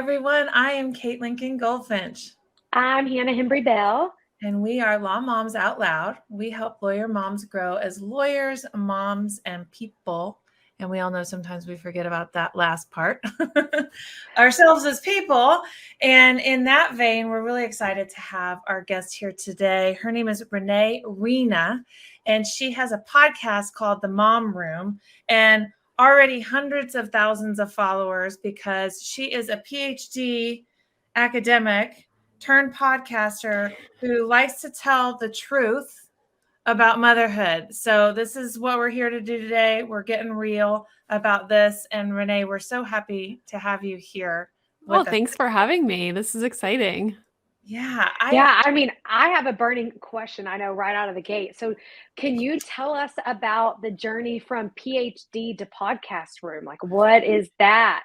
everyone. I am Kate Lincoln Goldfinch. I'm Hannah Hembry Bell. And we are Law Moms Out Loud. We help lawyer moms grow as lawyers, moms, and people. And we all know sometimes we forget about that last part. Ourselves as people. And in that vein, we're really excited to have our guest here today. Her name is Renee Reina, and she has a podcast called The Mom Room. And already hundreds of thousands of followers because she is a Ph.D. academic turned podcaster who likes to tell the truth about motherhood. So this is what we're here to do today. We're getting real about this. And Renee, we're so happy to have you here. Thanks for having me. This is exciting. Yeah. I have a burning question, I know, right out of the gate. So can you tell us about the journey from PhD to podcast room? Like, what is that?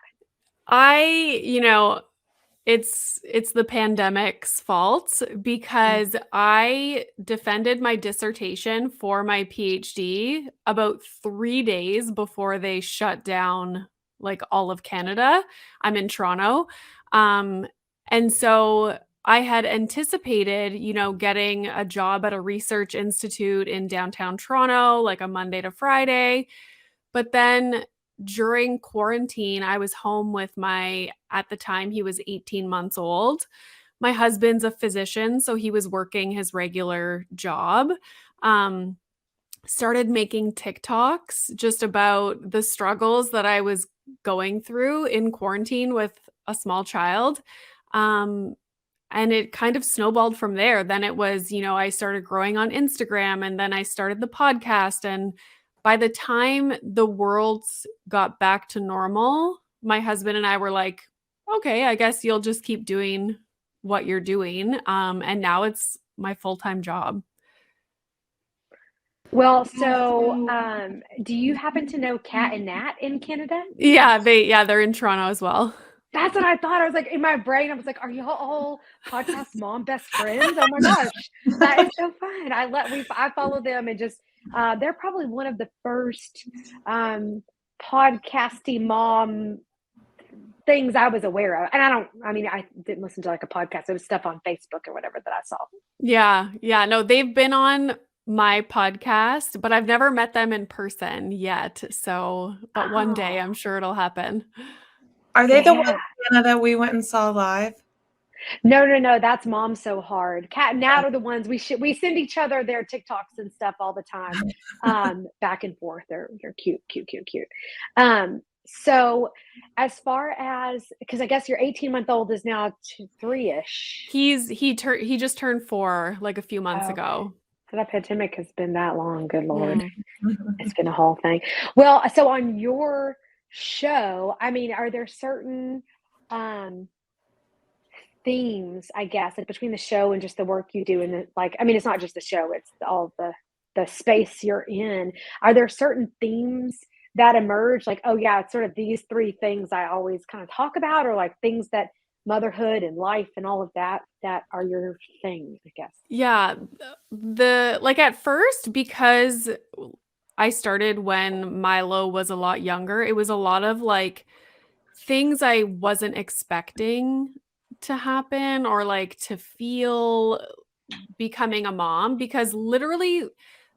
It's the pandemic's fault because I defended my dissertation for my PhD about 3 days before they shut down like all of Canada. I'm in Toronto. And so I had anticipated, getting a job at a research institute in downtown Toronto, like a Monday to Friday. But then during quarantine, I was home with at the time, he was 18 months old. My husband's a physician, so he was working his regular job. Started making TikToks just about the struggles that I was going through in quarantine with a small child. And it kind of snowballed from there. Then it was, I started growing on Instagram, and then I started the podcast. And by the time the world got back to normal, my husband and I were like, okay, I guess you'll just keep doing what you're doing. And now it's my full-time job. Well, so do you happen to know Kat and Nat in Canada? Yeah, they're in Toronto as well. That's what I thought. I was like, in my brain, I was like, are y'all all podcast mom best friends? Oh my gosh, that is so fun. I follow them, and just they're probably one of the first podcasty mom things I was aware of. And I didn't listen to like a podcast. It was stuff on Facebook or whatever that I saw. Yeah. No, they've been on my podcast, but I've never met them in person yet. So, but one day I'm sure it'll happen. Are they the ones in Canada we went and saw live? No. That's Mom So Hard. Kat and Nat are the ones we send each other their TikToks and stuff all the time, back and forth. They're cute. So as far as, because I guess your 18-month-old is now 3-ish. He just turned 4 like a few months ago. So that pandemic has been that long. Good Lord. It's been a whole thing. Well, so on your show, are there certain themes, I guess, like between the show and just the work you do, and it's not just the show, it's all the space you're in. Are there certain themes that emerge, like, oh yeah, it's sort of these 3 things I always kind of talk about, or like things that motherhood and life and all of that are your thing, I guess? Yeah. At first, because I started when Milo was a lot younger, it was a lot of like things I wasn't expecting to happen or like to feel becoming a mom, because literally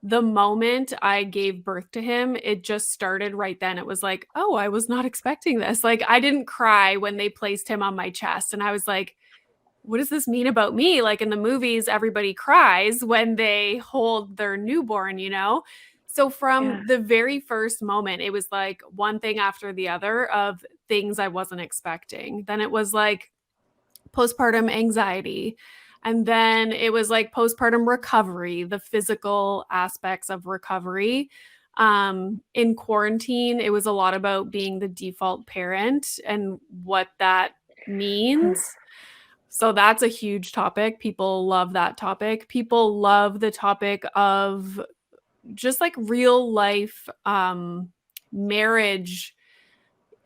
the moment I gave birth to him, it just started right then. It was like, oh, I was not expecting this. Like, I didn't cry when they placed him on my chest. And I was like, what does this mean about me? Like in the movies, everybody cries when they hold their newborn, So from the very first moment, it was like one thing after the other of things I wasn't expecting. Then it was like postpartum anxiety. And then it was like postpartum recovery, the physical aspects of recovery. In quarantine, it was a lot about being the default parent and what that means. So that's a huge topic. People love that topic. People love the topic of just like real life marriage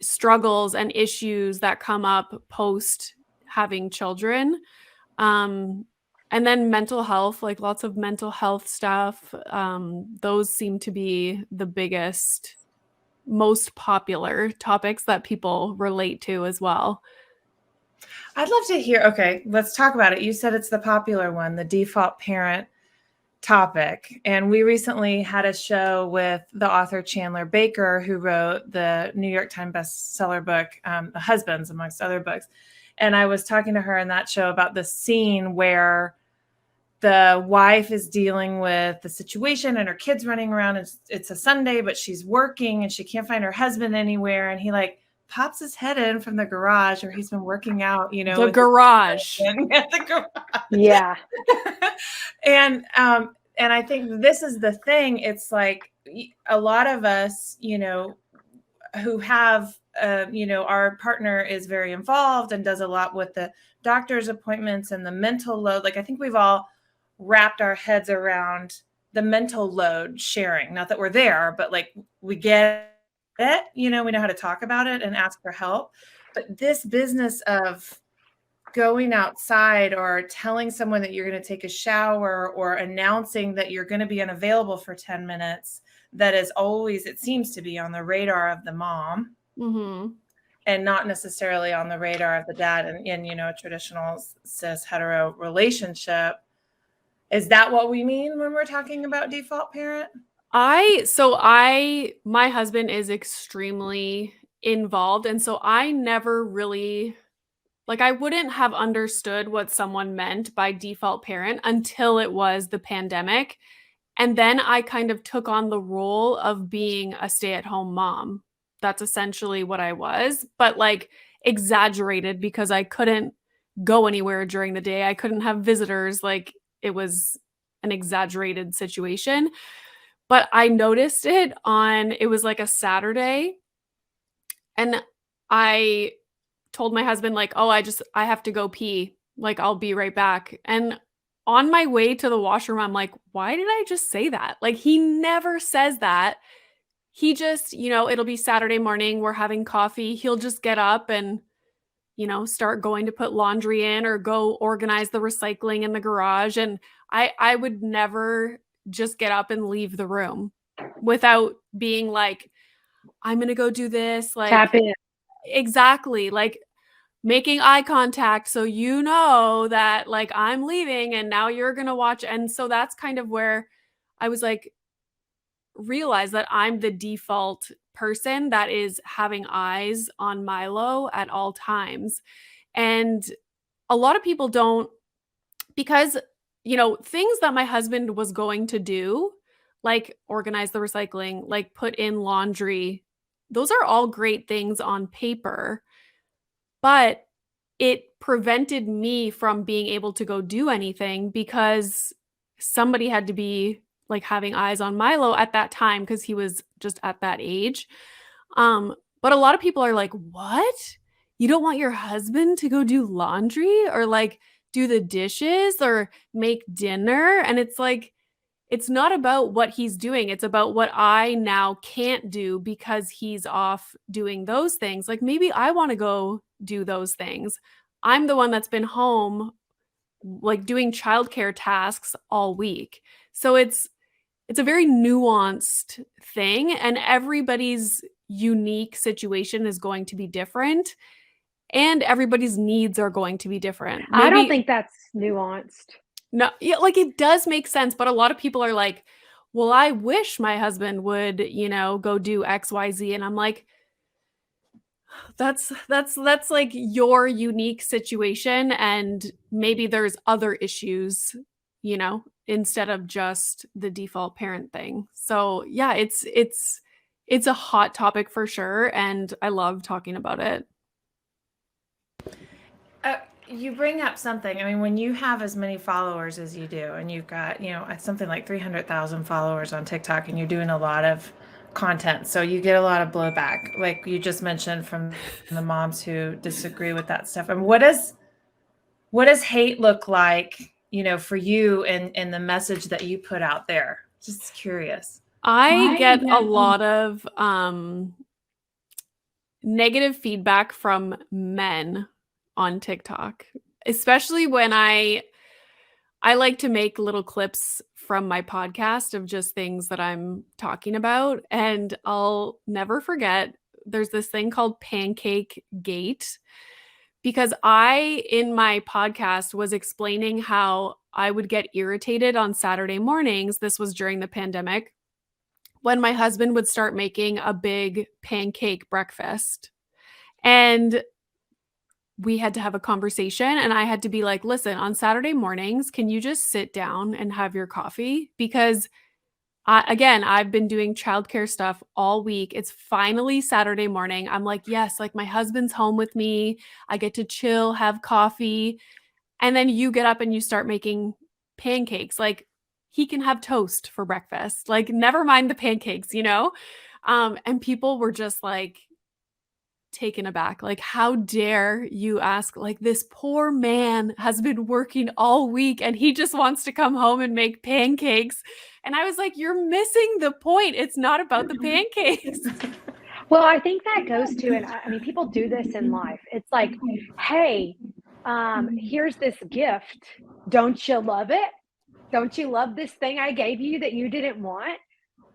struggles and issues that come up post having children. And then mental health, like lots of mental health stuff. Those seem to be the biggest, most popular topics that people relate to as well. I'd love to hear. Okay, let's talk about it. You said it's the popular one, the default parent topic. And we recently had a show with the author Chandler Baker, who wrote the New York Times bestseller book, The Husbands, amongst other books. And I was talking to her in that show about the scene where the wife is dealing with the situation and her kids running around. It's a Sunday, but she's working and she can't find her husband anywhere. And he like pops his head in from the garage, or he's been working out, you know, The garage. at the garage. Yeah. And I think this is the thing. It's like a lot of us, you know, who have, you know, our partner is very involved and does a lot with the doctor's appointments and the mental load. Like, I think we've all wrapped our heads around the mental load sharing. Not that we're there, but like we get it, you know, we know how to talk about it and ask for help. But this business of going outside or telling someone that you're going to take a shower or announcing that you're going to be unavailable for 10 minutes, that is always, it seems to be on the radar of the mom. Mm-hmm. And not necessarily on the radar of the dad in you know, a traditional cis hetero relationship. Is that what we mean when we're talking about default parent? My husband is extremely involved. And so I never really, like, I wouldn't have understood what someone meant by default parent until it was the pandemic. And then I kind of took on the role of being a stay-at-home mom. That's essentially what I was, but like exaggerated because I couldn't go anywhere during the day. I couldn't have visitors. Like, it was an exaggerated situation. But I noticed it was like a Saturday, and I told my husband like, "Oh, I have to go pee. Like, I'll be right back." And on my way to the washroom, I'm like, "Why did I just say that?" Like, he never says that. He just, you know, it'll be Saturday morning, we're having coffee. He'll just get up and, you know, start going to put laundry in or go organize the recycling in the garage. And I would never just get up and leave the room without being like, I'm going to go do this. Tap Like, in. exactly. Like, making eye contact so you know that like I'm leaving and now you're going to watch. And so that's kind of where I was like, realize that I'm the default person that is having eyes on Milo at all times. And a lot of people don't, because, you know, things that my husband was going to do, like organize the recycling, like put in laundry, those are all great things on paper, but it prevented me from being able to go do anything because somebody had to be like having eyes on Milo at that time because he was just at that age. But a lot of people are like, "What? You don't want your husband to go do laundry or like do the dishes or make dinner?" And it's like, it's not about what he's doing. It's about what I now can't do because he's off doing those things. Like, maybe I want to go do those things. I'm the one that's been home, like doing childcare tasks all week. So it's a very nuanced thing, and everybody's unique situation is going to be different, and everybody's needs are going to be different. I don't think that's nuanced. No, yeah, like it does make sense, but a lot of people are like, "Well, I wish my husband would, you know, go do XYZ." And I'm like, that's like your unique situation, and maybe there's other issues, you know, instead of just the default parent thing. So, yeah, it's a hot topic for sure, and I love talking about it. You bring up something. I mean, when you have as many followers as you do, and you've got, you know, something like 300,000 followers on TikTok, and you're doing a lot of content, so you get a lot of blowback, like you just mentioned, from the moms who disagree with that stuff. And what does hate look like, you know, for you and the message that you put out there? Just curious. I get a lot of negative feedback from men on TikTok, especially when I like to make little clips from my podcast of just things that I'm talking about. And I'll never forget, there's this thing called Pancake Gate, because I, in my podcast, was explaining how I would get irritated on Saturday mornings. This was during the pandemic, when my husband would start making a big pancake breakfast. And we had to have a conversation, and I had to be like, listen, on Saturday mornings, can you just sit down and have your coffee? Because I've been doing childcare stuff all week. It's finally Saturday morning. I'm like, yes, like my husband's home with me. I get to chill, have coffee. And then you get up and you start making pancakes. Like he can have toast for breakfast. Like never mind the pancakes, you know? And people were just like taken aback. Like, how dare you ask? Like, this poor man has been working all week and he just wants to come home and make pancakes. And I was like, you're missing the point. It's not about the pancakes. Well, I think that goes to, and I mean, people do this in life. It's like, hey, here's this gift. Don't you love it? Don't you love this thing I gave you that you didn't want?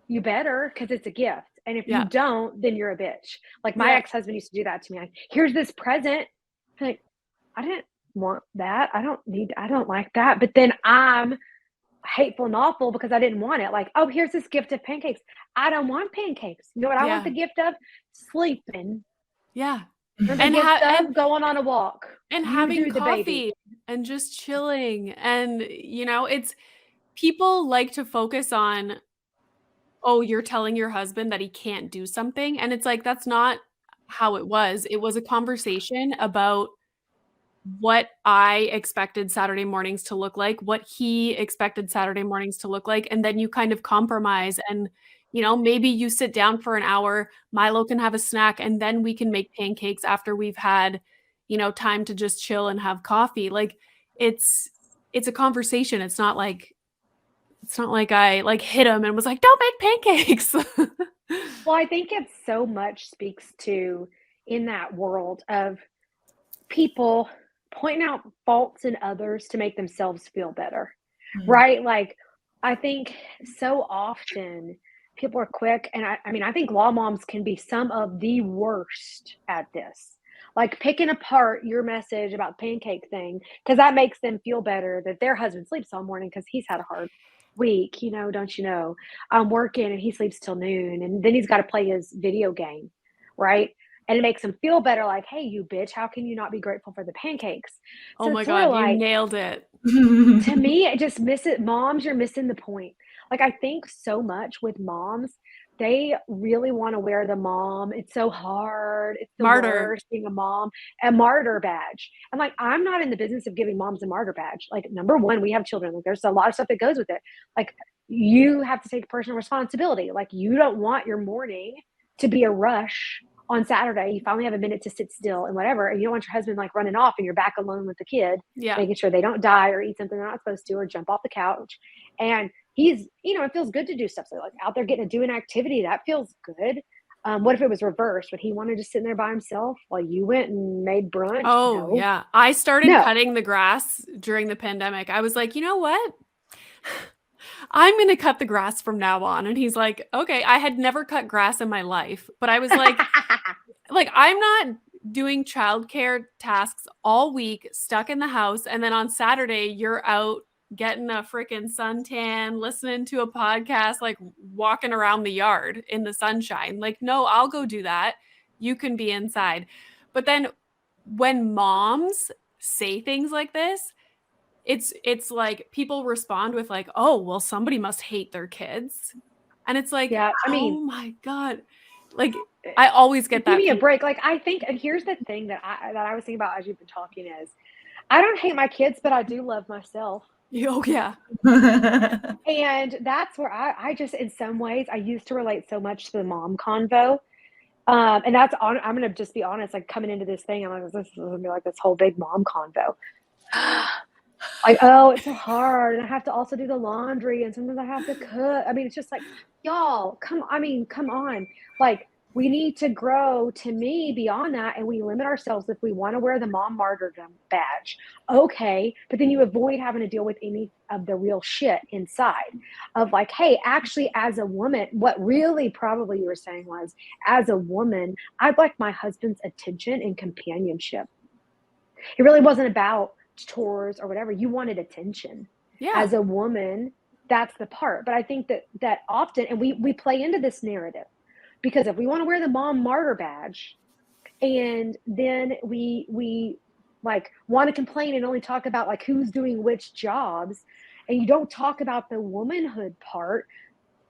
You better, because it's a gift. And if you Yeah. don't, then you're a bitch. Like my ex-husband used to do that to me. Like, here's this present. I'm like, I didn't want that. I don't like that. But then I'm hateful and awful because I didn't want it. Like, oh, here's this gift of pancakes. I don't want pancakes. You know what I want the gift of? Sleeping. Yeah. And the gift of going on a walk. And You having do the coffee baby. and just chilling. And, you know, it's people like to focus on, oh, you're telling your husband that he can't do something. And it's like, that's not how it was. It was a conversation about what I expected Saturday mornings to look like, what he expected Saturday mornings to look like. And then you kind of compromise and, you know, maybe you sit down for an hour, Milo can have a snack, and then we can make pancakes after we've had, you know, time to just chill and have coffee. Like it's a conversation. It's not like I like hit him and was like, don't make pancakes. Well, I think it so much speaks to in that world of people pointing out faults in others to make themselves feel better, right? Like, I think so often people are quick, and I mean, I think law moms can be some of the worst at this. Like picking apart your message about pancake thing, because that makes them feel better that their husband sleeps all morning because he's had a hard week, you know, don't you know? I'm working and he sleeps till noon, and then he's got to play his video game, right? And it makes him feel better, like, hey, you bitch, how can you not be grateful for the pancakes? Oh So my it's sort of God, you like, nailed it. to me, I just miss it. Moms, you're missing the point. Like, I think so much with moms, they really want to wear the mom. It's so hard. It's the Martyr. worst being a martyr badge. I'm like, I'm not in the business of giving moms a martyr badge. Like, number one, we have children. Like, there's a lot of stuff that goes with it. Like, you have to take personal responsibility. Like, you don't want your morning to be a rush on Saturday. You finally have a minute to sit still and whatever. And you don't want your husband like running off and you're back alone with the kid, making sure they don't die or eat something they're not supposed to or jump off the couch. And he's, you know, it feels good to do stuff. So like out there getting to do an activity that feels good. What if it was reversed? Would he want to just sit there by himself while you went and made brunch? Oh, No. yeah. I started No. cutting the grass during the pandemic. I was like, you know what? I'm going to cut the grass from now on. And he's like, okay. I had never cut grass in my life, but I was like, I'm not doing childcare tasks all week, stuck in the house. And then on Saturday, you're out getting a freaking suntan, listening to a podcast, like walking around the yard in the sunshine. Like, no, I'll go do that. You can be inside. But then when moms say things like this, it's like people respond with like, oh, well, somebody must hate their kids. And it's like, yeah, I mean, oh my God. Like, I always get that. Give me a break. Like, I think, and here's the thing that I was thinking about as you've been talking is, I don't hate my kids, but I do love myself. Oh, yeah. And that's where I just, in some ways, I used to relate so much to the mom convo. And that's on, I'm going to just be honest, like coming into this thing, I'm like, this is going to be like this whole big mom convo. Like, oh, it's so hard. And I have to also do the laundry. And sometimes I have to cook. I mean, it's just like, y'all, come on. Like, we need to grow, to me, beyond that. And we limit ourselves if we want to wear the mom martyrdom badge. Okay. But then you avoid having to deal with any of the real shit inside of like, hey, actually, as a woman, what really probably you were saying was, as a woman, I'd like my husband's attention and companionship. It really wasn't about chores or whatever. You wanted attention. Yeah. As a woman, that's the part. But I think that often, and we play into this narrative, because if we want to wear the mom martyr badge, and then we like want to complain and only talk about like who's doing which jobs, and you don't talk about the womanhood part,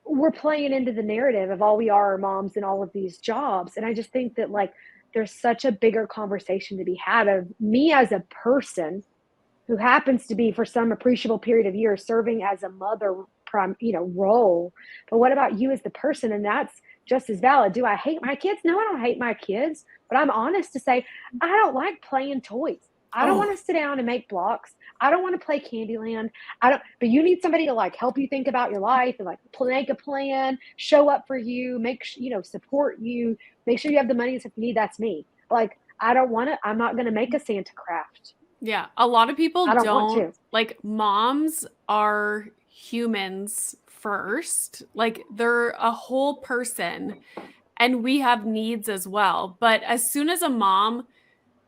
we're playing into the narrative of all we are moms and all of these jobs. And I just think that like there's such a bigger conversation to be had of me as a person who happens to be for some appreciable period of years serving as a mother role. But what about you as the person? And that's just as valid. Do I hate my kids? No, I don't hate my kids, but I'm honest to say I don't like playing toys. I don't want to sit down and make blocks. I don't want to play Candyland. But you need somebody to like help you think about your life and like make a plan, show up for you, support you, make sure you have the money if you need. That's me. Like, I'm not going to make a Santa craft. Yeah. A lot of people I don't want to. like, moms are humans first. Like, they're a whole person, and we have needs as well. But as soon as a mom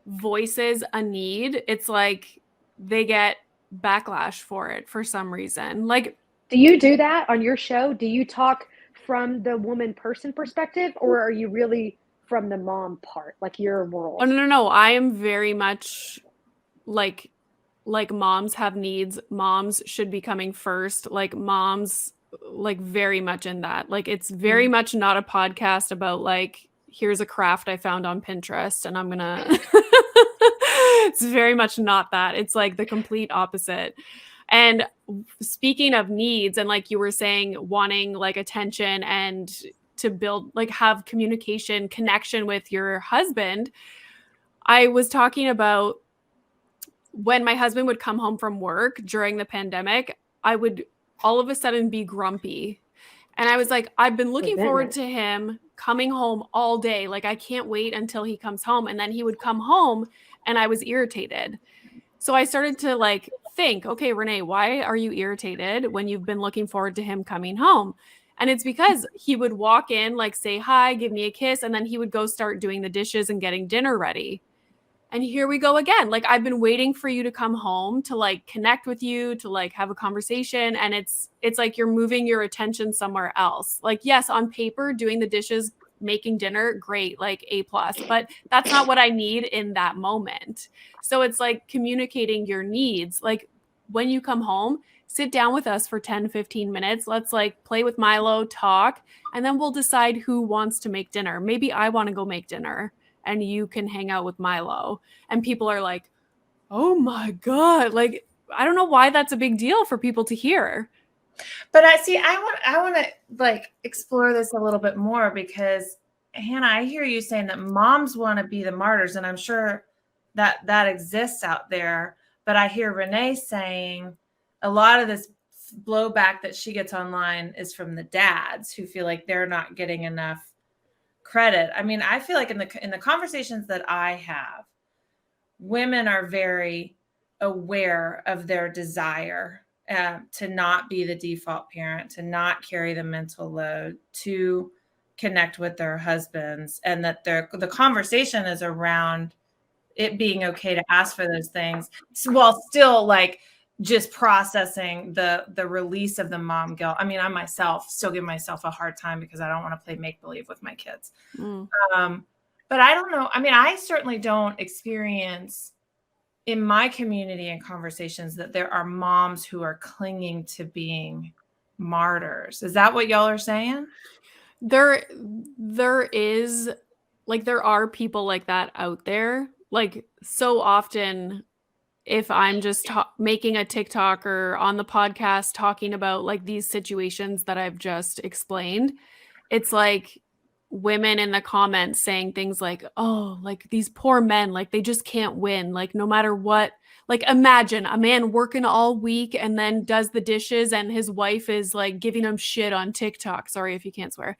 voices a need, it's like they get backlash for it for some reason. Like, do you do that on your show? Do you talk from the woman person perspective, or are you really from the mom part, like your world? Oh, no. I am very much like moms have needs. Moms should be coming first. Like, moms, like, very much in that. Like, it's very much not a podcast about like, here's a craft I found on Pinterest and I'm gonna it's very much not that. It's like the complete opposite. And speaking of needs, and like you were saying, wanting like attention and to build, like, have communication, connection with your husband, I was talking about when my husband would come home from work during the pandemic, I would all of a sudden be grumpy. And I was like, I've been looking forward to him coming home all day. Like, I can't wait until he comes home. And then he would come home and I was irritated. So I started to like think, okay, Renee, why are you irritated when you've been looking forward to him coming home? And it's because he would walk in, like, say hi, give me a kiss, and then he would go start doing the dishes and getting dinner ready. And here we go again. Like, I've been waiting for you to come home to like connect with you, to like have a conversation. And it's like you're moving your attention somewhere else. Like, yes, on paper, doing the dishes, making dinner, great, like A+, but that's not what I need in that moment. So it's like communicating your needs. Like, when you come home, sit down with us for 10, 15 minutes. Let's like play with Milo, talk, and then we'll decide who wants to make dinner. Maybe I want to go make dinner and you can hang out with Milo. And people are like, oh my God. Like, I don't know why that's a big deal for people to hear. But I want to like explore this a little bit more, because Hannah, I hear you saying that moms want to be the martyrs, and I'm sure that exists out there. But I hear Renee saying a lot of this blowback that she gets online is from the dads who feel like they're not getting enough credit. I mean, I feel like in the conversations that I have, women are very aware of their desire to not be the default parent, to not carry the mental load, to connect with their husbands, and that the conversation is around it being okay to ask for those things while still like just processing the release of the mom guilt. I mean, I myself still give myself a hard time because I don't want to play make-believe with my kids. But I don't know. I mean, I certainly don't experience in my community and conversations that there are moms who are clinging to being martyrs. Is that what y'all are saying? There is, like, there are people like that out there. Like, so often, if I'm just making a TikTok or on the podcast talking about like these situations that I've just explained, it's like women in the comments saying things like, oh, like these poor men, like they just can't win. Like, no matter what, like, imagine a man working all week and then does the dishes and his wife is like giving him shit on TikTok. Sorry if you can't swear.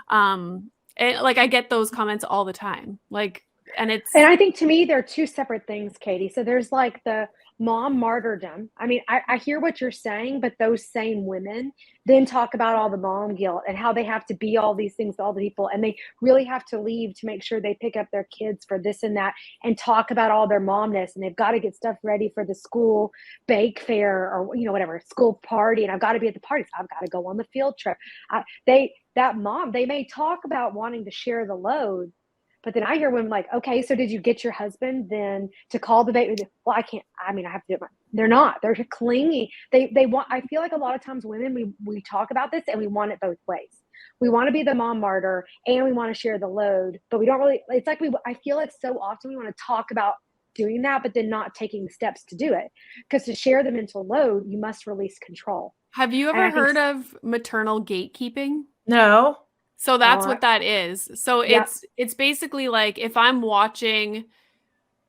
Like, I get those comments all the time. Like, and I think to me, they're two separate things, Katie. So there's like the mom martyrdom. I mean, I hear what you're saying, but those same women then talk about all the mom guilt and how they have to be all these things to all the people, and they really have to leave to make sure they pick up their kids for this and that, and talk about all their momness, and they've got to get stuff ready for the school bake fair or whatever school party, and I've got to be at the parties. I've got to go on the field trip. They may talk about wanting to share the load, but then I hear women like, okay, so did you get your husband then to call the baby? Well, I can't. I mean, I have to do it. They're not. They're clingy. They want. I feel like a lot of times women we talk about this and we want it both ways. We want to be the mom martyr and we want to share the load, but we don't really. It's like I feel like so often we want to talk about doing that, but then not taking the steps to do it. Because to share the mental load, you must release control. Have you ever heard of maternal gatekeeping? No. So that's what that is. So it's basically like if I'm watching,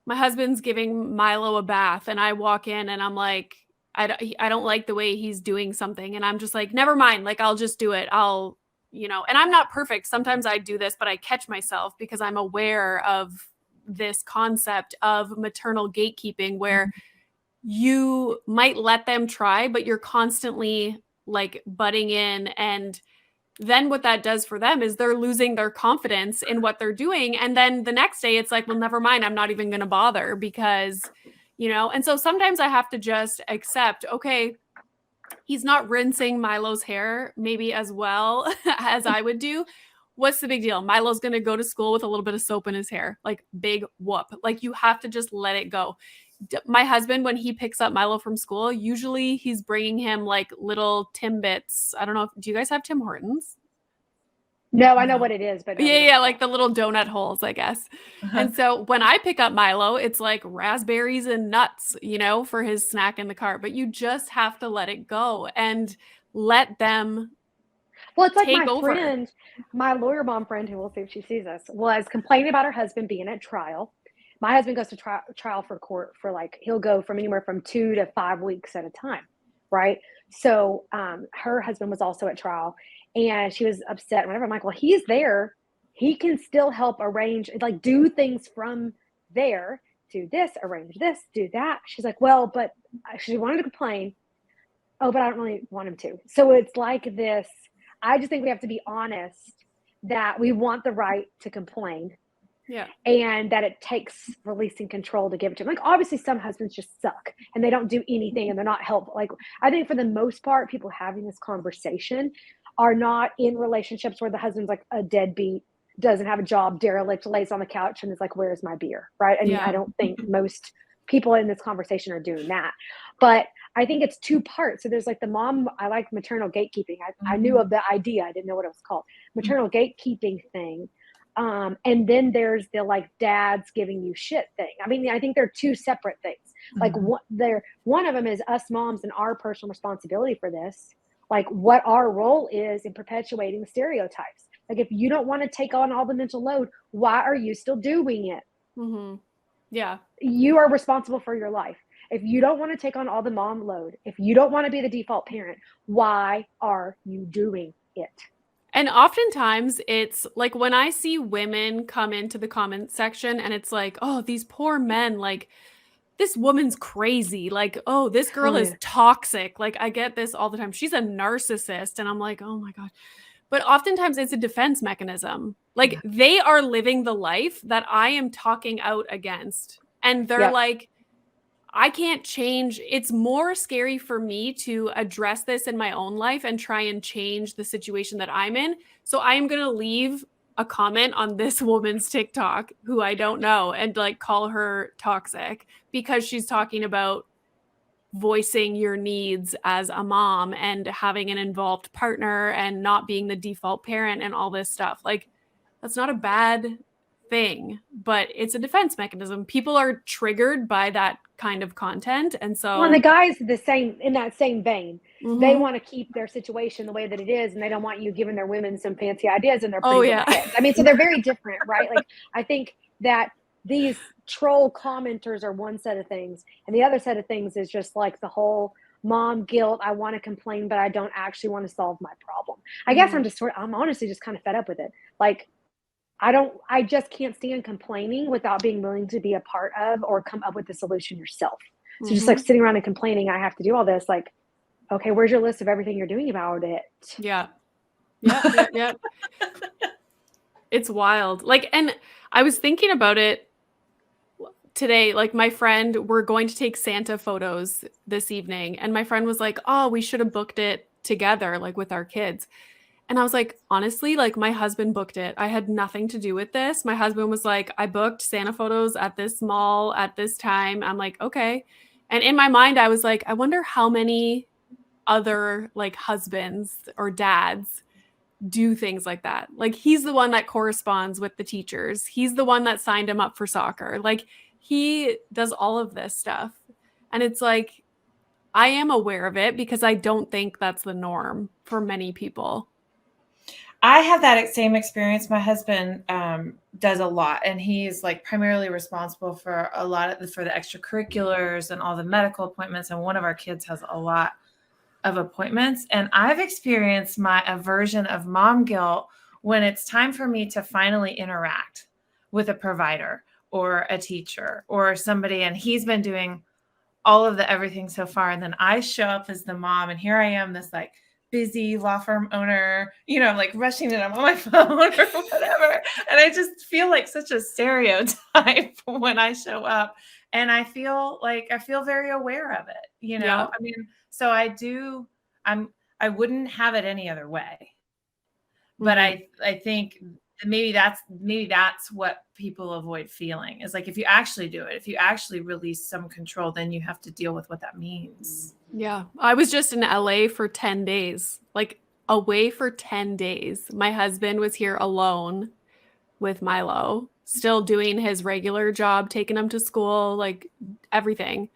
my husband's giving Milo a bath and I walk in and I'm like, I don't like the way he's doing something. And I'm just like, never mind. Like, I'll just do it. And I'm not perfect. Sometimes I do this, but I catch myself because I'm aware of this concept of maternal gatekeeping where you might let them try, but you're constantly like butting in, and then what that does for them is they're losing their confidence in what they're doing. And then the next day it's like, well, never mind. I'm not even going to bother because, and so sometimes I have to just accept, okay, he's not rinsing Milo's hair maybe as well as I would do. What's the big deal? Milo's going to go to school with a little bit of soap in his hair, like big whoop. Like you have to just let it go. My husband, when he picks up Milo from school, usually he's bringing him like little Timbits. I don't know. Do you guys have Tim Hortons? No, I know what it is, but no, yeah, like the little donut holes, I guess. And so when I pick up Milo, it's like raspberries and nuts, for his snack in the car. But you just have to let it go and let them. Well, it's like my lawyer mom friend, who we'll see if she sees us, was complaining about her husband being at trial. My husband goes to trial for court for he'll go from anywhere from 2 to 5 weeks at a time, right? So her husband was also at trial, and she was upset. Whatever. I'm like, well, he's there. He can still help arrange, do things from there. Do this, arrange this, do that. She's like, well, but she wanted to complain. Oh, but I don't really want him to. So it's like this. I just think we have to be honest that we want the right to complain. Yeah. And that it takes releasing control to give it to them. Like, obviously some husbands just suck and they don't do anything and they're not helpful. Like, I think for the most part, people having this conversation are not in relationships where the husband's like a deadbeat, doesn't have a job, derelict, lays on the couch and is like, where's my beer? Right. I mean, I don't think most people in this conversation are doing that. But I think it's two parts. So there's like the mom, I like maternal gatekeeping. I knew of the idea. I didn't know what it was called. Maternal gatekeeping thing. And then there's the dads giving you shit thing. I mean, I think they're two separate things. Like one of them is us moms and our personal responsibility for this. Like what our role is in perpetuating stereotypes. Like if you don't want to take on all the mental load, why are you still doing it? Mm-hmm. Yeah. You are responsible for your life. If you don't want to take on all the mom load, if you don't want to be the default parent, why are you doing it? And oftentimes it's like when I see women come into the comment section and it's like, oh, these poor men, like this woman's crazy. Like, oh, this girl is toxic. Like I get this all the time. She's a narcissist. And I'm like, oh my God. But oftentimes it's a defense mechanism. Like they are living the life that I am talking out against. And they're like, I can't change. It's more scary for me to address this in my own life and try and change the situation that I'm in. So I'm going to leave a comment on this woman's TikTok who I don't know and call her toxic because she's talking about voicing your needs as a mom and having an involved partner and not being the default parent and all this stuff. Like that's not a bad thing, but it's a defense mechanism. People are triggered by that kind of content. And so the guys in that same vein, they want to keep their situation the way that it is. And they don't want you giving their women some fancy ideas and they're pretty heads. I mean, so they're very different, right? Like I think that these troll commenters are one set of things. And the other set of things is just like the whole mom guilt. I want to complain, but I don't actually want to solve my problem. I guess I'm honestly just kind of fed up with it. Like, I just can't stand complaining without being willing to be a part of or come up with the solution yourself. So just like sitting around and complaining, I have to do all this. Like, okay, where's your list of everything you're doing about it? Yeah. It's wild. Like, and I was thinking about it today. Like, my friend, we're going to take Santa photos this evening. And my friend was like, oh, we should have booked it together, like with our kids. And I was like, honestly, like my husband booked it. I had nothing to do with this. My husband was like, I booked Santa photos at this mall at this time. I'm like, okay. And in my mind, I was like, I wonder how many other like husbands or dads do things like that. Like, he's the one that corresponds with the teachers. He's the one that signed him up for soccer. Like, he does all of this stuff. And it's like, I am aware of it because I don't think that's the norm for many people. I have that same experience. My husband does a lot, and he's like primarily responsible for a lot of for the extracurriculars and all the medical appointments. And one of our kids has a lot of appointments. And I've experienced my aversion of mom guilt when it's time for me to finally interact with a provider or a teacher or somebody, and he's been doing all of the everything so far. And then I show up as the mom, and here I am, this like busy law firm owner, I'm like rushing and I'm on my phone or whatever. And I just feel like such a stereotype when I show up. And I feel very aware of it, Yeah. I mean, so I wouldn't have it any other way. But I think maybe that's what people avoid feeling, is like, if you actually do it, if you actually release some control, then you have to deal with what that means. Yeah. I was just in LA for 10 days, like away for 10 days. My husband was here alone with Milo, still doing his regular job, taking him to school, like everything.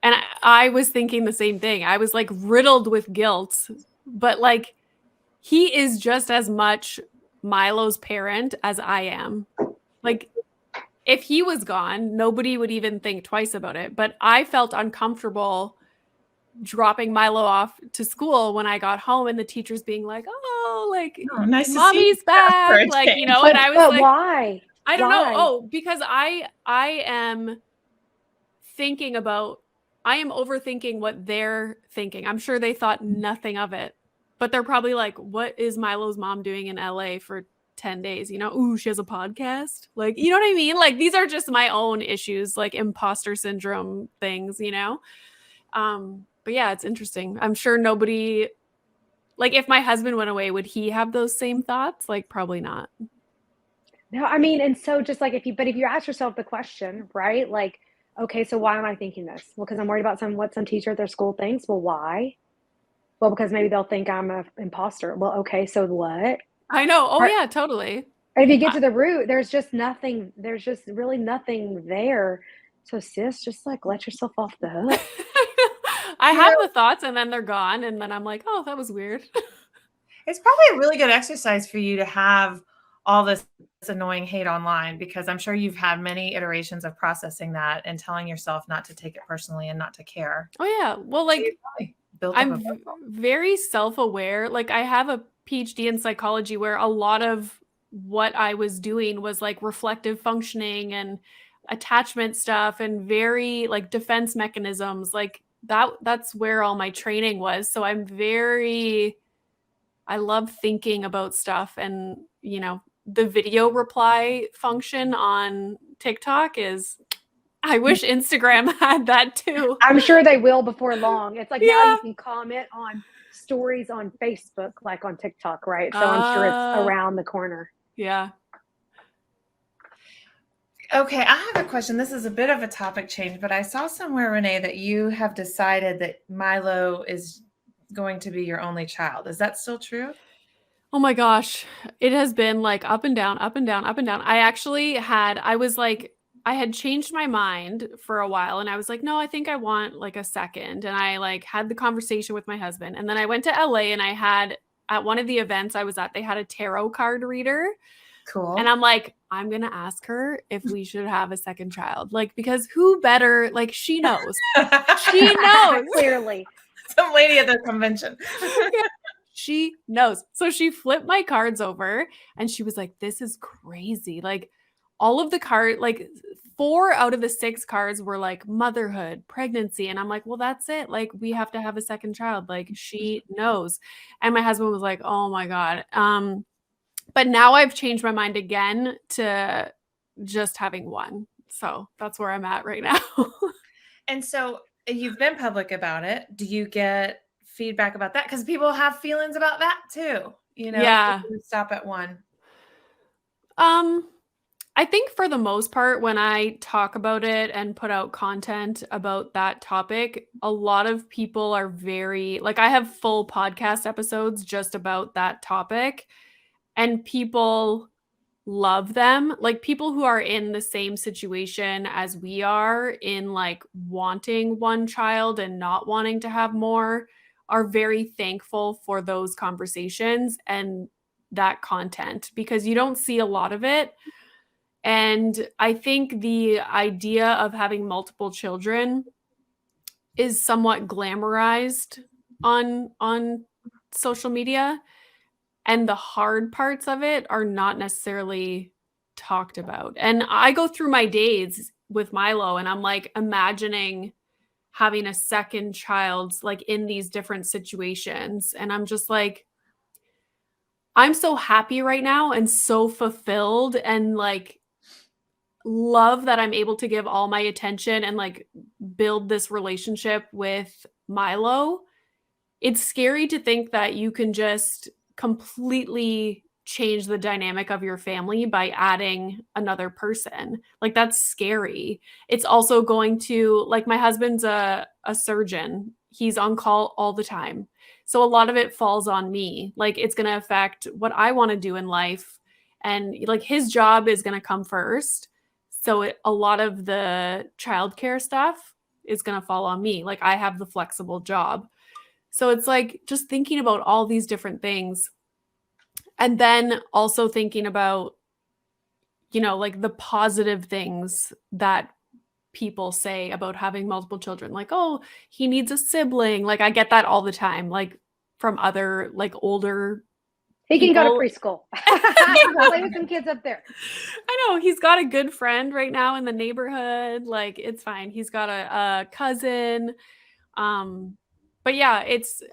And I was thinking the same thing. I was like riddled with guilt, but like, he is just as much Milo's parent as I am. Like, if he was gone, nobody would even think twice about it. But I felt uncomfortable dropping Milo off to school when I got home, and the teachers being like, oh, like, nice mommy's back. Like, and I was like, why? I don't know. Oh, because I am overthinking what they're thinking. I'm sure they thought nothing of it, but they're probably like, what is Milo's mom doing in LA for 10 days? Ooh, she has a podcast. Like, you know what I mean? Like, these are just my own issues, like imposter syndrome things, But yeah, it's interesting. I'm sure nobody, like, if my husband went away, would he have those same thoughts? Like, probably not. No, I mean, and so just like if you ask yourself the question, right? Like, okay, so why am I thinking this? Well, because I'm worried about what some teacher at their school thinks. Well, why? Well, because maybe they'll think I'm an imposter. Well, okay, so what? I know. Oh, yeah, totally. And if you get to the root, there's just really nothing there. So sis, just like let yourself off the hook. I have the thoughts and then they're gone. And then I'm like, oh, that was weird. It's probably a really good exercise for you to have all this annoying hate online, because I'm sure you've had many iterations of processing that and telling yourself not to take it personally and not to care. Oh, yeah. Well, like, I'm very self-aware. Like, I have a Ph.D. in psychology where a lot of what I was doing was like reflective functioning and attachment stuff and very like defense mechanisms. Like that's where all my training was. So I love thinking about stuff. And, the video reply function on TikTok I wish Instagram had that too. I'm sure they will before long. It's like now you can comment on stories on Facebook, like on TikTok, right? So I'm sure it's around the corner. Yeah. Okay, I have a question. This is a bit of a topic change, but I saw somewhere, Renee, that you have decided that Milo is going to be your only child. Is that still true? Oh my gosh. It has been like up and down, up and down, up and down. I had changed my mind for a while, and I was like, no, I think I want like a second. And I like had the conversation with my husband, and then I went to LA, and at one of the events I was at, they had a tarot card reader. Cool. And I'm like, I'm going to ask her if we should have a second child. Like, because who better, like, she knows. She knows. Clearly. Some lady at the convention. She knows. So she flipped my cards over and she was like, this is crazy. Like, all of the cards, like 4 out of the 6 cards were like motherhood, pregnancy. And I'm like, well, that's it. Like, we have to have a second child. Like, she knows. And my husband was like, oh my God. But now I've changed my mind again to just having one. So that's where I'm at right now. And so you've been public about it. Do you get feedback about that? Because people have feelings about that too. You know, Yeah. you stop at one. I think for the most part, when I talk about it and put out content about that topic, a lot of people are very, like, I have full podcast episodes just about that topic, and people love them. Like, people who are in the same situation as we are, in like wanting one child and not wanting to have more, are very thankful for those conversations and that content, because you don't see a lot of it. And I think the idea of having multiple children is somewhat glamorized on social media, and the hard parts of it are not necessarily talked about. And I go through my days with Milo and I'm like imagining having a second child, like in these different situations, and I'm just like, I'm so happy right now and so fulfilled, and like love that I'm able to give all my attention and like build this relationship with Milo. It's scary to think that you can just completely change the dynamic of your family by adding another person. Like, that's scary. It's also going to, like, my husband's a surgeon. He's on call all the time. So a lot of it falls on me. Like, it's going to affect what I want to do in life. And like, his job is going to come first. So a lot of the childcare stuff is going to fall on me. Like, I have the flexible job. So it's like just thinking about all these different things. And then also thinking about, you know, like the positive things that people say about having multiple children. Like, oh, he needs a sibling. Like, I get that all the time, like from other like older He can go to people. preschool. I'll play with some kids up there. I know, he's got a good friend right now in the neighborhood. Like, it's fine. He's got a cousin. But yeah,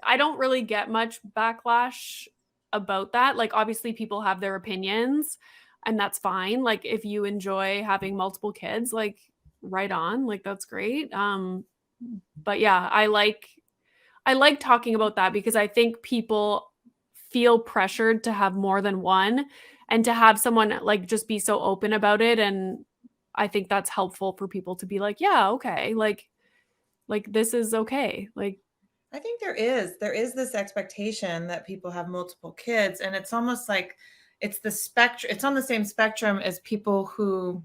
I don't really get much backlash about that. Like, obviously people have their opinions and that's fine. Like, if you enjoy having multiple kids, like, right on, like, that's great. But yeah, I like talking about that because I think people feel pressured to have more than one, and to have someone like just be so open about it. And I think that's helpful for people to be like, yeah, okay, like this is okay. Like, I think there is this expectation that people have multiple kids, and it's almost like it's the spectrum. It's on the same spectrum as people who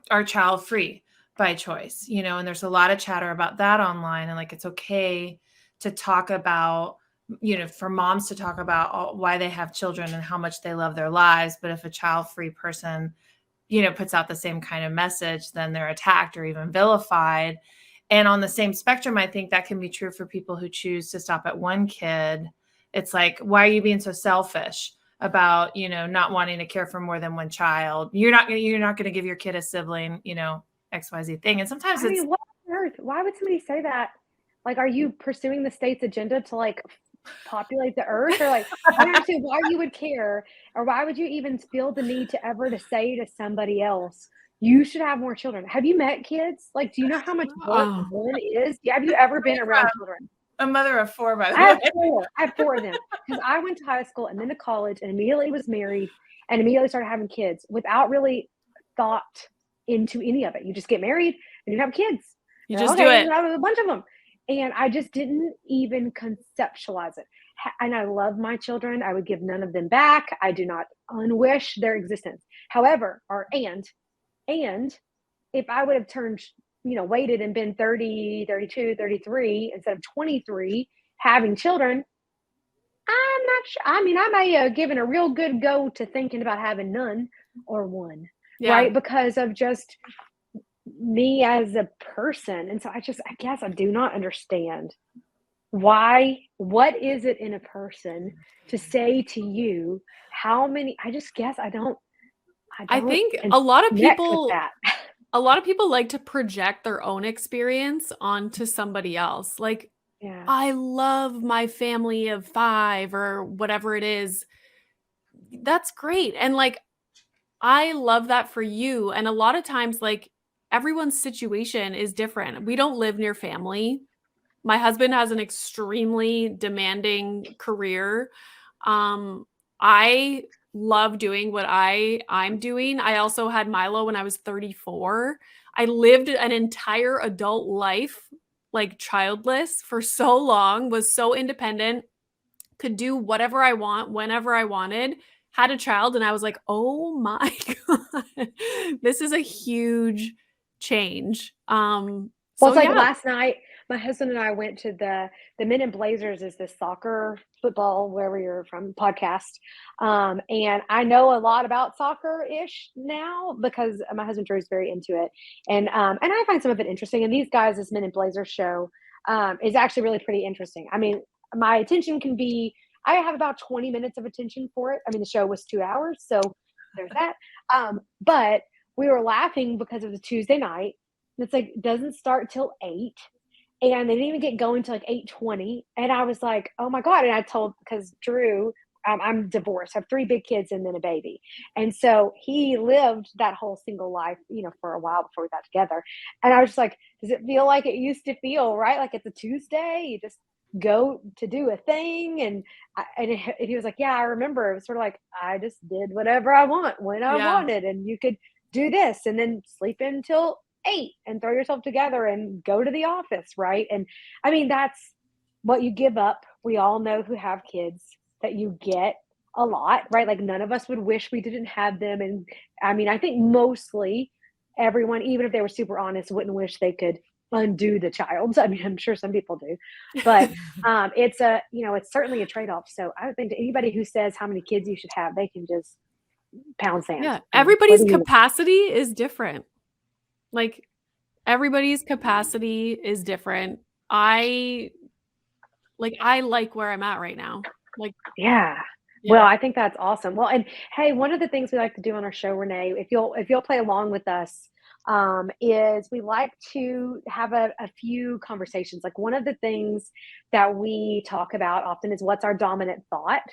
are child free by choice, you know, and there's a lot of chatter about that online, and like it's okay to talk about, you know, for moms to talk about why they have children and how much they love their lives. But if a child free person, you know, puts out the same kind of message, then they're attacked or even vilified. And on the same spectrum, I think that can be true for people who choose to stop at one kid. It's like, why are you being so selfish about, you know, not wanting to care for more than one child? You're not going to give your kid a sibling, you know, XYZ thing. And sometimes I mean, what on earth? Why would somebody say that? Like, are you pursuing the state's agenda to like populate the earth? Or like, I don't understand why you would care, or why would you even feel the need to ever to say to somebody else, you should have more children? Have you met kids? Like, do you know how much work one is? Have you ever been around children? a mother of 4, by the I way. have 4 of them, because I went to high school and then to college and immediately was married and immediately started having kids without really thought into any of it. You just get married and you have kids. you And just okay, do it. you have a bunch of them. And I just didn't even conceptualize it. And I love my children. I would give none of them back. I do not unwish their existence. However, and if I would have turned, you know, waited and been 30, 32, 33 instead of 23 having children, I'm not sure. I mean, I may have given a real good go to thinking about having none or one, right? Because of just me as a person. And so I guess I do not understand why, what is it in a person to say to you how many, I just guess I don't I don't think a lot of connect with people that. like to project their own experience onto somebody else. Like, Yeah. I love my family of 5 or whatever it is. That's great. And like, I love that for you. And a lot of times, like, everyone's situation is different. We don't live near family. My husband has an extremely demanding career. I love doing what I'm doing. I also had Milo when I was 34. I lived an entire adult life like childless for so long, was so independent, could do whatever I want whenever I wanted, had a child, and I was like, "Oh my god. This is a huge change." Well, So it's like yeah. last night, my husband and I went to the Men in Blazers is this soccer, football, wherever you're from, podcast. And I know a lot about soccer-ish now because my husband Drew is very into it. And I find some of it interesting. And these guys, this Men in Blazers show, is actually really pretty interesting. I mean, my attention can be, I have about 20 minutes of attention for it. I mean, the show was 2 hours, so there's that. But we were laughing because of the Tuesday night. It's like doesn't start till 8, and they didn't even get going till like 8:20. And I was like, oh my God. And I told, because Drew, I'm divorced, I have 3 big kids and then a baby. And so he lived that whole single life, for a while before we got together. And I was just like, does it feel like it used to feel, right? Like it's a Tuesday, you just go to do a thing. And he was like, yeah, I remember. It was sort of like, I just did whatever I want when I Yeah. wanted. And you could do this and then sleep until 8 and throw yourself together and go to the office, right? And I mean, that's what you give up. We all know who have kids that you get a lot, right? Like none of us would wish we didn't have them. And I mean, I think mostly everyone, even if they were super honest, wouldn't wish they could undo the child. I mean, I'm sure some people do, but it's certainly a trade-off. So I would think to anybody who says how many kids you should have, they can just pound sand. Yeah, I mean, what everybody's do you capacity is different. Like, everybody's capacity is different. I like where I'm at right now. Like, Yeah. Well, yeah. I think that's awesome. Well, and hey, one of the things we like to do on our show, Renee, if you'll play along with us, is we like to have a few conversations. Like one of the things that we talk about often is what's our dominant thought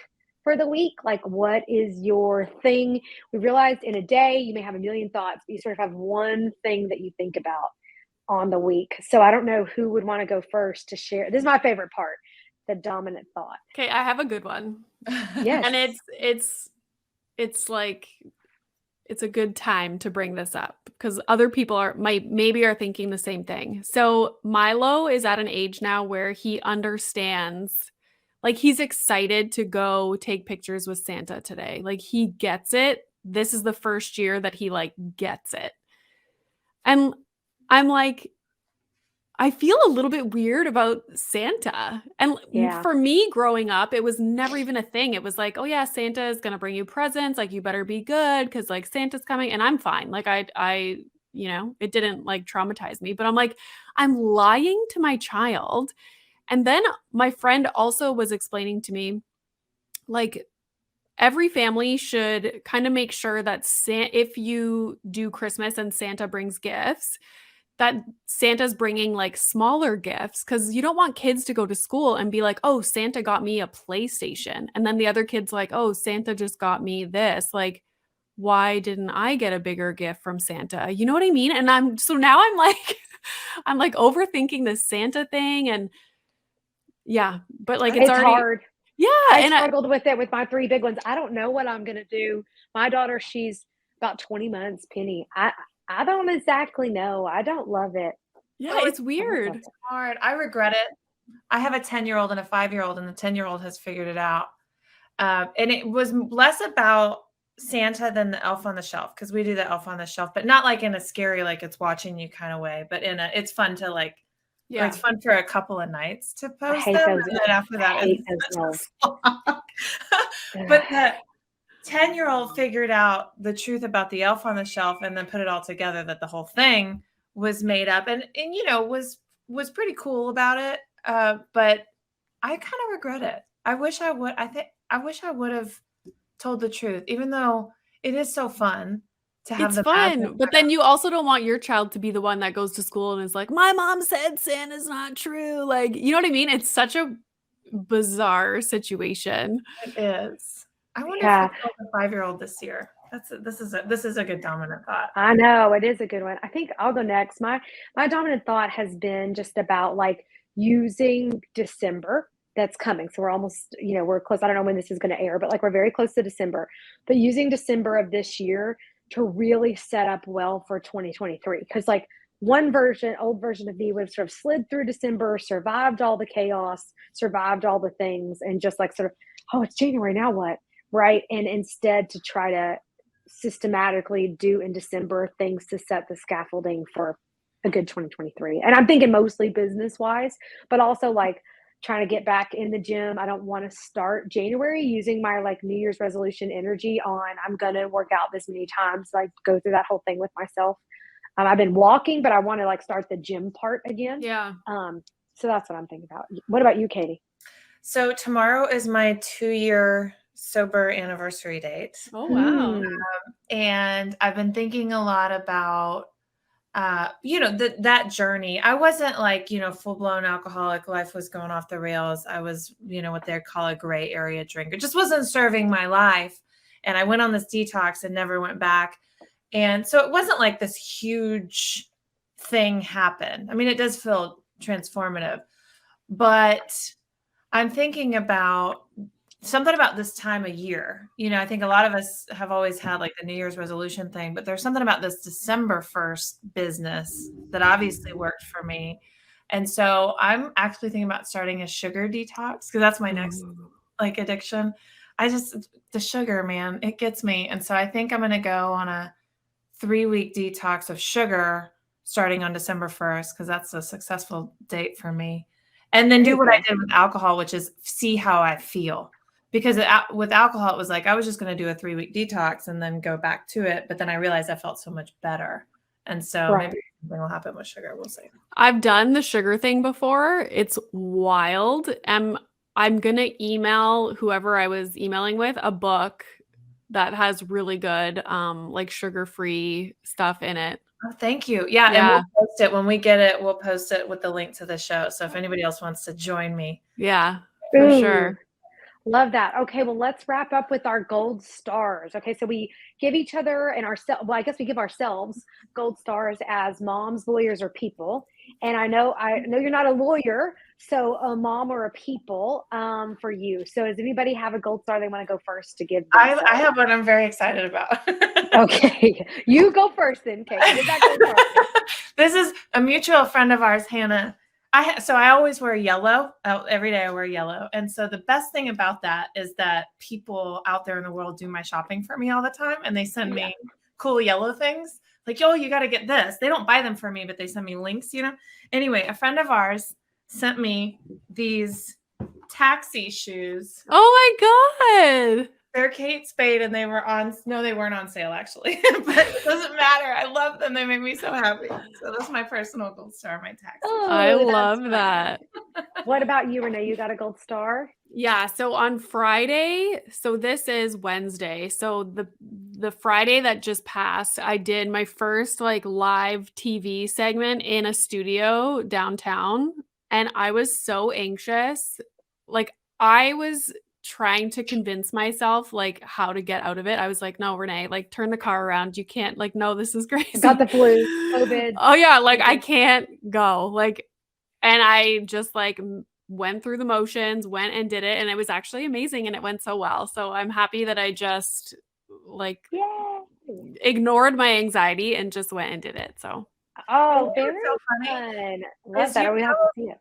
for the week? Like what is your thing? We realized in a day you may have a million thoughts, but you sort of have one thing that you think about on the week. So I don't know who would want to go first to share. This is my favorite part, the dominant thought. Okay, I have a good one. Yes. And it's like it's a good time to bring this up because other people maybe are thinking the same thing. So Milo is at an age now where he understands, like he's excited to go take pictures with Santa today. Like he gets it. This is the first year that he like gets it. And I'm like, I feel a little bit weird about Santa. And Yeah. for me growing up, it was never even a thing. It was like, oh yeah, Santa is going to bring you presents. Like you better be good cuz like Santa's coming and I'm fine. Like it didn't like traumatize me, but I'm like I'm lying to my child. And then my friend also was explaining to me like every family should kind of make sure that if you do Christmas and Santa brings gifts, that Santa's bringing like smaller gifts because you don't want kids to go to school and be like, oh, Santa got me a PlayStation. And then the other kid's like, oh, Santa just got me this. Like, why didn't I get a bigger gift from Santa? You know what I mean? And now I'm like, I'm like overthinking this Santa thing. And yeah, but like it's It's already, hard. yeah. I And struggled with it with my 3 big ones. I don't know what I'm gonna do. My daughter, she's about 20 months, Penny. I don't exactly know. I don't love it. yeah, it's I don't love weird. it. Hard. I regret it. I have a 10-year-old and a 5-year-old, and the 10-year-old has figured it out. And it was less about Santa than the elf on the shelf because we do the elf on the shelf, but not like in a scary, like it's watching you kind of way, but it's fun to like, or Yeah. it's fun for a couple of nights to I post hate them. those. And then after that, I hate it's those elves. such a slog. But the 10-year-old figured out the truth about the elf on the shelf and then put it all together that the whole thing was made up and was pretty cool about it. But I kind of regret it. I wish I would have told the truth, even though it is so fun. to have It's the fun, magic. but then you also don't want your child to be the one that goes to school and is like, my mom said Santa's not true. Like, you know what I mean? It's such a bizarre situation. It is. I wonder if Yeah. we call the 5-year-old this year. This is a good dominant thought. I know it is a good one. I think I'll go next. My dominant thought has been just about like using December that's coming. So we're almost, we're close. I don't know when this is going to air, but like we're very close to December. But using December of this year to really set up well for 2023. Because like old version of me would have sort of slid through December, survived all the chaos, survived all the things, and just like sort of, oh, it's January, now what? Right. And instead to try to systematically do in December things to set the scaffolding for a good 2023. And I'm thinking mostly business wise, but also like trying to get back in the gym. I don't want to start January using my like New Year's resolution energy on I'm going to work out this many times, like go through that whole thing with myself. I've been walking, but I want to like start the gym part again. Yeah. So that's what I'm thinking about. What about you, Katie? So tomorrow is my 2-year sober anniversary date. Oh, wow. And I've been thinking a lot about, that journey. I wasn't like, full blown alcoholic. Life was going off the rails. I was, what they call a gray area drinker. It just wasn't serving my life. And I went on this detox and never went back. And so it wasn't like this huge thing happened. I mean, it does feel transformative, but I'm thinking about something about this time of year. I think a lot of us have always had like the New Year's resolution thing, but there's something about this December 1st business that obviously worked for me. And so I'm actually thinking about starting a sugar detox because that's my next like addiction. The sugar, man, it gets me. And so I think I'm going to go on a 3-week detox of sugar starting on December 1st because that's a successful date for me. And then do what I did with alcohol, which is see how I feel. Because with alcohol, it was like I was just going to do a 3-week detox and then go back to it. But then I realized I felt so much better. And so maybe something will happen with sugar. We'll see. I've done the sugar thing before. It's wild. I'm going to email whoever I was emailing with a book that has really good like sugar-free stuff in it. Oh, thank you. Yeah. And we'll post it when we get it. We'll post it with the link to the show. So if anybody else wants to join me. Yeah, for sure. Love that. Okay, well, let's wrap up with our gold stars. Okay, so we give each other and ourselves, well, I guess we give ourselves gold stars as moms, lawyers, or people. And I know you're not a lawyer, so a mom or a people for you. So does anybody have a gold star they want to go first to give themselves? I have one I'm very excited about. Okay, you go first then, Kate. Give that gold star. This is a mutual friend of ours, Hannah. So I always wear yellow. Every day I wear yellow. And so the best thing about that is that people out there in the world do my shopping for me all the time. And they send me cool yellow things like, oh, you got to get this. They don't buy them for me, but they send me links, Anyway, a friend of ours sent me these taxi shoes. Oh my God. They're Kate Spade and they weren't on sale actually, but it doesn't matter. I love them. They make me so happy. So that's my personal gold star, my taxi. Oh, I love that. What about you, Renee? You got a gold star? Yeah. So on Friday, so this is Wednesday. So the Friday that just passed, I did my first like live TV segment in a studio downtown. And I was so anxious. Like I was trying to convince myself like how to get out of it. I was like, no, Renee, like turn the car around. You can't, like, no, this is crazy. Got the flu, COVID. Oh yeah. Like I can't go. Like, and I just like went through the motions, went and did it. And it was actually amazing. And it went so well. So I'm happy that I just like ignored my anxiety and just went and did it. So. Oh, very fun. Love that. We have to see it.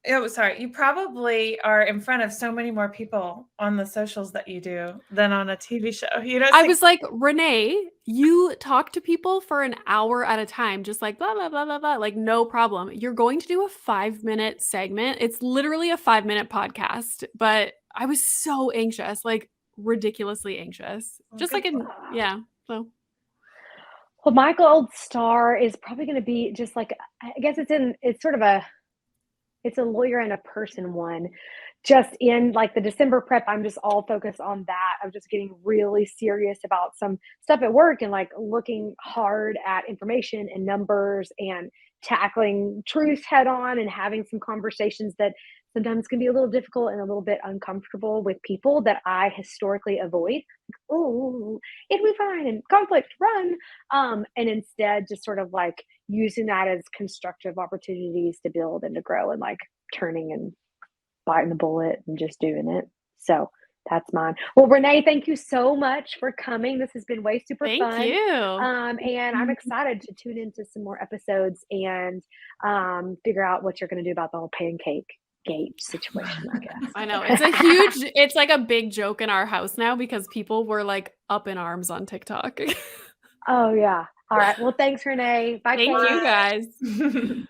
Oh, sorry. You probably are in front of so many more people on the socials that you do than on a TV show. I was like, Renee, you talk to people for an hour at a time, just like blah, blah, blah, blah, blah. Like, no problem. You're going to do a 5-minute segment. It's literally a 5-minute podcast. But I was so anxious, like ridiculously anxious. Just like, so. Well, my gold star is probably going to be just like, I guess it's a lawyer and a person one. just in like the December prep, I'm just all focused on that. I'm just getting really serious about some stuff at work and like looking hard at information and numbers and tackling truth head on and having some conversations that sometimes can be a little difficult and a little bit uncomfortable with people that I historically avoid. Oh, it'll be fine and conflict, run. And instead just sort of like using that as constructive opportunities to build and to grow and like turning and biting the bullet and just doing it. So that's mine. Well, Renee, thank you so much for coming. This has been way super Thank fun. you. And I'm excited to tune into some more episodes and figure out what you're going to do about the whole pancake gate situation, I guess. I know. It's like a big joke in our house now because people were like up in arms on TikTok. Oh, yeah. All right. Well, thanks, Renee. Bye, Thank Kate. you guys.